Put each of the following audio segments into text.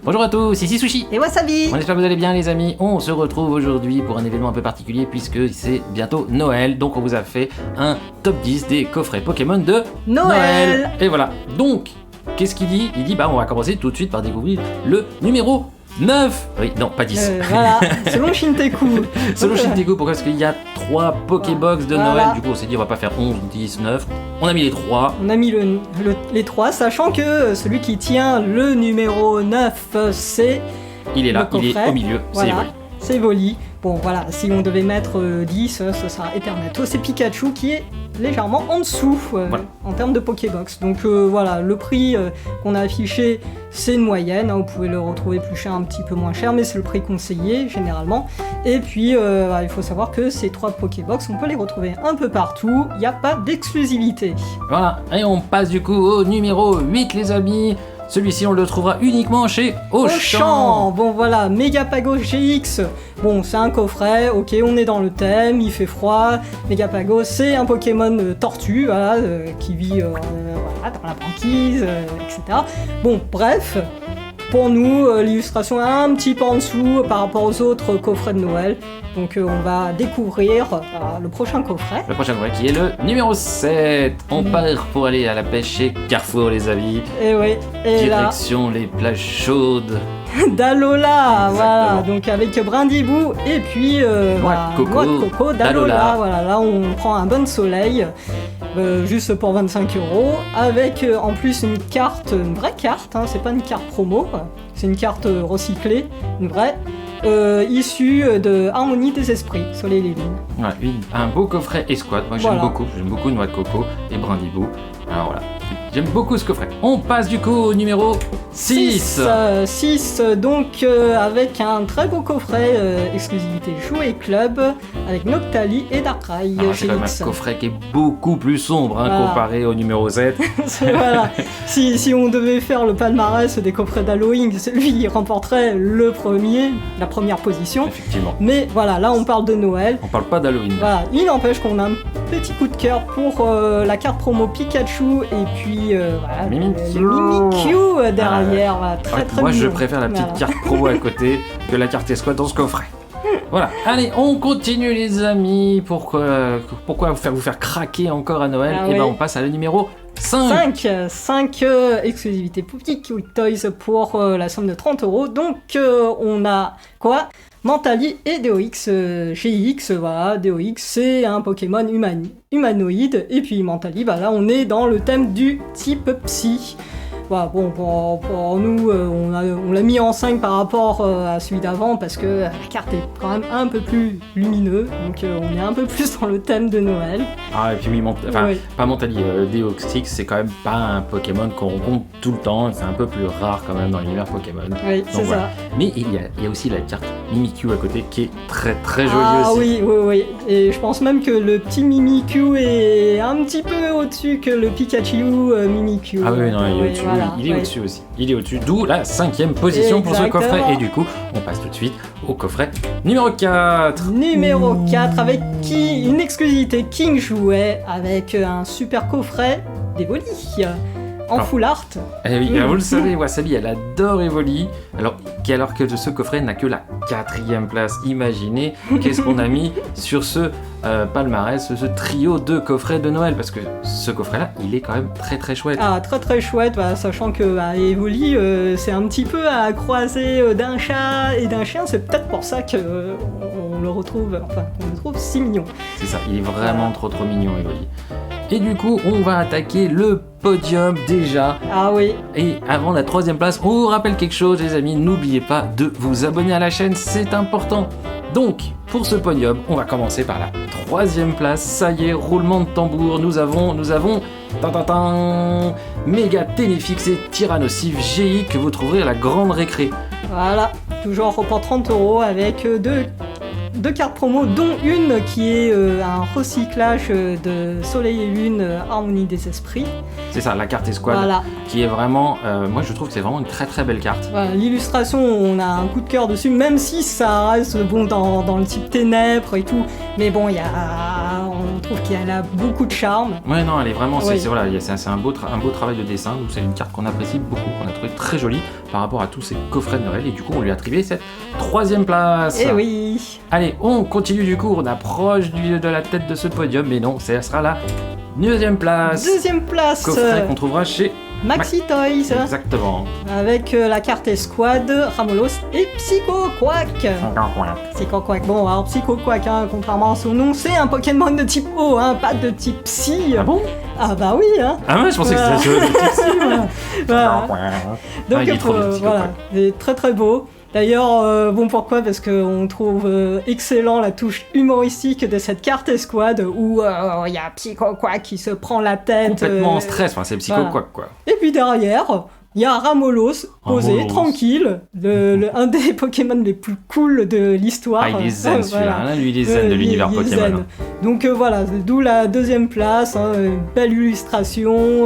Bonjour à tous, ici Sushi. Et Wasabi. On espère que vous allez bien les amis. On se retrouve aujourd'hui pour un événement un peu particulier puisque c'est bientôt Noël. Donc on vous a fait un top 10 des coffrets Pokémon de Noël. Et voilà. Donc, qu'est-ce qu'il dit ? Il dit on va commencer tout de suite par découvrir le numéro 9. Oui, non, pas 10. Voilà, selon Shinteku. Selon Shinteku, pourquoi ? Parce qu'il y a 3 Pokébox de Noël. Du coup, on s'est dit on va pas faire 11, 10, 9. On a mis les 3. On a mis les 3, sachant que celui qui tient le numéro 9, c'est... Il est là, il est au milieu, voilà, c'est Evoli. C'est Evoli. Bon voilà, si on devait mettre 10, ce sera Eternato. C'est Pikachu qui est légèrement en dessous voilà. En termes de Pokébox. Donc voilà, le prix qu'on a affiché, c'est une moyenne. Vous pouvez le retrouver plus cher, un petit peu moins cher, mais c'est le prix conseillé généralement. Et puis il faut savoir que ces 3 Pokébox, on peut les retrouver un peu partout. Il n'y a pas d'exclusivité. Voilà, et on passe du coup au numéro 8 les amis. Celui-ci, on le trouvera uniquement chez Auchan. Bon voilà, Megapago GX. Bon, c'est un coffret, ok, on est dans le thème, il fait froid. Megapago, c'est un Pokémon tortue, voilà, qui vit voilà, dans la banquise, etc. Bon, bref, pour nous, l'illustration est un petit peu en dessous par rapport aux autres coffrets de Noël. Donc on va découvrir le prochain coffret. Le prochain coffret qui est le numéro 7. On part pour aller à la pêche chez Carrefour les amis. Et oui, et direction les plages chaudes. d'Alola, voilà, donc avec Brindibou et puis noix de coco d'Alola. Voilà, là on prend un bon soleil, juste pour 25€, avec en plus une carte, une vraie carte, hein, c'est pas une carte promo, c'est une carte recyclée, une vraie, issue de Harmonie des Esprits, Soleil et les Lunes. Ouais, un beau coffret escouade, moi j'aime beaucoup noix de coco et Brindibou, alors voilà. J'aime beaucoup ce coffret. On passe du coup au numéro 6. 6, donc avec un très beau coffret exclusivité Jouet Club avec Noctali et Darkrai. C'est quand même un coffret qui est beaucoup plus sombre comparé au numéro 7. Voilà. si on devait faire le palmarès des coffrets d'Halloween, celui qui remporterait la première position. Effectivement. Mais voilà, là on parle de Noël. On parle pas d'Halloween. Voilà. Il n'empêche qu'on a un petit coup de cœur pour la carte promo Pikachu et puis voilà, Mimikyu derrière. Voilà, très moi mignon. je préfère la petite carte promo à côté que la carte escouade dans ce coffret. Voilà, allez, on continue les amis. Pourquoi vous faire craquer encore à Noël ? Et on passe à la numéro 5 exclusivités Pokémon Toys pour la somme de 30€. Donc on a quoi ? Mentali et DOX GX, voilà, DOX c'est un Pokémon humanoïde, et puis Mentali, bah là on est dans le thème du type Psy. Voilà, bon, pour nous, on l'a mis en 5 par rapport à celui d'avant parce que la carte est quand même un peu plus lumineuse, donc on est un peu plus dans le thème de Noël. Ah, et puis oui, pas Mentali, Deoxys, c'est quand même pas un Pokémon qu'on rencontre tout le temps, c'est un peu plus rare quand même dans l'univers Pokémon. Oui, c'est voilà. ça. Mais il y a aussi la carte Mimikyu à côté qui est très très jolie aussi. Ah oui, et je pense même que le petit Mimikyu est un petit peu au-dessus que le Pikachu Mimikyu. Ah oui, non, il est au-dessus. Voilà. Il est au-dessus aussi. Il est au-dessus, d'où la 5e position pour ce coffret. Et du coup, on passe tout de suite au coffret numéro 4. Numéro 4 avec une exclusivité King Jouet avec un super coffret d'Evoli en full art. Eh oui, vous le savez, Wasabi, elle adore Evoli. Alors que ce coffret n'a que la 4e place. Imaginez qu'est-ce qu'on a mis sur ce palmarès, ce trio de coffrets de Noël. Parce que ce coffret-là, il est quand même très très chouette. Ah, très très chouette, sachant que Evoli, c'est un petit peu à croiser d'un chat et d'un chien. C'est peut-être pour ça qu'on le retrouve si mignon. C'est ça, il est vraiment trop mignon, Evoli. Et du coup, on va attaquer le podium déjà. Ah oui. Et avant la 3e place, on vous rappelle quelque chose, les amis. N'oubliez pas de vous abonner à la chaîne, c'est important. Donc, pour ce podium, on va commencer par la 3e place. Ça y est, roulement de tambour. Nous avons Méga Ténéfix et Tyrannosif GI que vous trouverez à la Grande Récré. Voilà, toujours pour 30€ avec deux cartes promo, dont une qui est un recyclage de Soleil et Lune Harmonie des Esprits. C'est ça, la carte escouade, voilà. Qui est vraiment, moi je trouve que c'est vraiment une très très belle carte. Voilà, l'illustration, on a un coup de cœur dessus, même si ça reste bon dans le type ténèbres et tout, mais bon, on trouve qu'elle a beaucoup de charme. Ouais, non, elle est vraiment, Oui. voilà, c'est un beau travail de dessin, donc c'est une carte qu'on apprécie beaucoup, qu'on a trouvé très jolie par rapport à tous ces coffrets de Noël, et du coup on lui a attribué cette 3e place. Et oui. Allez, on continue du coup, on approche de la tête de ce podium, mais non, ça sera la 9e place. 2e place. Coffret qu'on trouvera chez... Maxi Toys. Exactement. Avec la carte Esquad, Ramolos et Psycho Quack. Psycho Quack. Bon, alors Psycho Quack, hein, contrairement à son nom, c'est un Pokémon de type O, hein, pas de type Psy. Ah bon? Ah bah oui, hein. Ah ouais, je pensais que c'était le petit. Voilà. Donc il est trop bien, Psycho voilà, Quack. il est très très beau. D'ailleurs, bon, pourquoi? Parce qu'on trouve excellent la touche humoristique de cette carte Esquad où il y a Psycho Quack qui se prend la tête. Complètement en stress, enfin, c'est Psycho voilà. Quack, quoi. Et puis derrière, il y a Ramolos, posé, Ramolos. tranquille, un des Pokémon les plus cool de l'histoire. Ah, il est zen celui-là, Voilà. hein, lui il est zen de l'univers il est Pokémon. zen. Donc voilà, d'où la 2e place, hein, une belle illustration,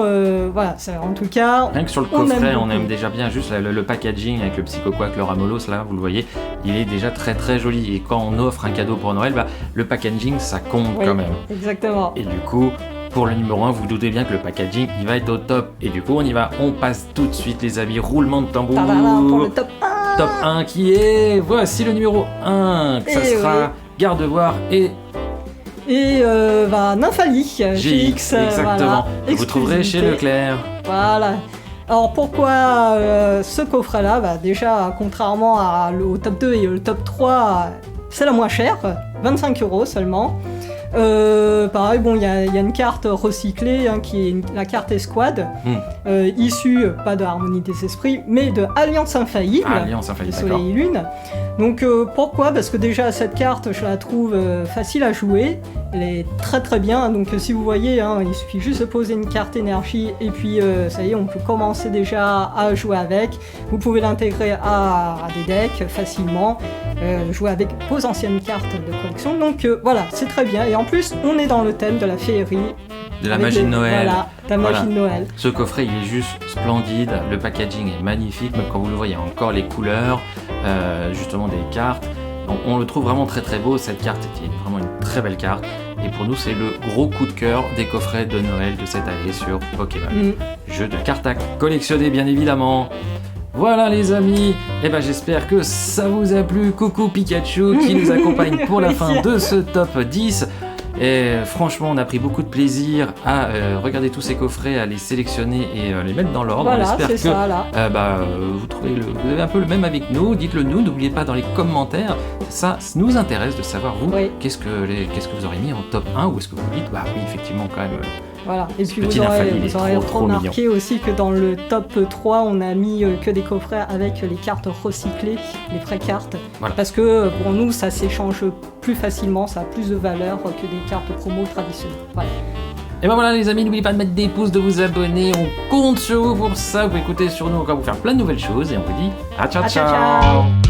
voilà, en tout cas... Rien que sur le On coffret, aime on beaucoup. aime déjà bien juste le packaging avec le Psycho Quack, le Ramolos, là, vous le voyez, il est déjà très très joli. Et quand on offre un cadeau pour Noël, bah, le packaging, ça compte Oui, quand même. exactement. Et du coup, pour le numéro 1, vous doutez bien que le packaging, il va être au top. Et du coup, on y va, on passe tout de suite, les amis, roulement de tambour. Tadam, pour le top 1. Top 1 qui est, voici le numéro 1, ça Eh sera oui. Gardevoir et Et Nymphalie, GX, exactement. voilà, Vous trouverez chez exclusivité. Leclerc. Voilà. Alors pourquoi ce coffret-là? Bah déjà, contrairement au top 2 et au top 3, c'est la moins chère, 25 € seulement. Pareil, bon, il y a une carte recyclée, hein, qui est la carte Esquad, issue, pas de Harmonie des Esprits, mais de Alliance Infaillible. Ah, Alliance Infaillible, de d'accord. Soleil et Lune. Donc pourquoi? Parce que déjà cette carte, je la trouve facile à jouer, elle est très très bien, donc si vous voyez, hein, il suffit juste de poser une carte énergie et puis ça y est, on peut commencer déjà à jouer avec. Vous pouvez l'intégrer à des decks facilement, jouer avec vos anciennes cartes de collection, donc voilà, c'est très bien, et en plus on est dans le thème de la féerie. De la avec magie de Noël. Voilà, la magie Voilà. de Noël. Ce coffret, il est juste splendide, le packaging est magnifique, même quand vous le voyez encore les couleurs, justement des cartes. Donc, on le trouve vraiment très très beau, cette carte qui est vraiment une très belle carte. Et pour nous, c'est le gros coup de cœur des coffrets de Noël de cette année sur Pokémon. Jeu de cartes à collectionner, bien évidemment. Voilà les amis, et ben j'espère que ça vous a plu. Coucou Pikachu qui nous accompagne pour la fin de ce top 10. Et franchement, on a pris beaucoup de plaisir à regarder tous ces coffrets, à les sélectionner et les mettre dans l'ordre. Voilà, on espère c'est que ça là. vous avez un peu le même avec nous. Dites-le nous, n'oubliez pas dans les commentaires. Ça nous intéresse de savoir vous, Oui. qu'est-ce que vous aurez mis en top 1, ou est-ce que vous dites, bah oui, effectivement, quand même. Voilà. Et puis petit vous aurez, Nymphalie, il est vous aurez trop remarqué aussi que dans le top 3, on a mis que des coffrets avec les cartes recyclées, les vraies cartes. Voilà. Parce que pour nous, ça s'échange plus facilement, ça a plus de valeur que des cartes promo traditionnelles. Voilà. Et ben voilà les amis, n'oubliez pas de mettre des pouces, de vous abonner. On compte sur vous pour ça. Vous pouvez écouter sur nous, encore vous faire plein de nouvelles choses. Et on vous dit à ciao À ciao, ciao. ciao.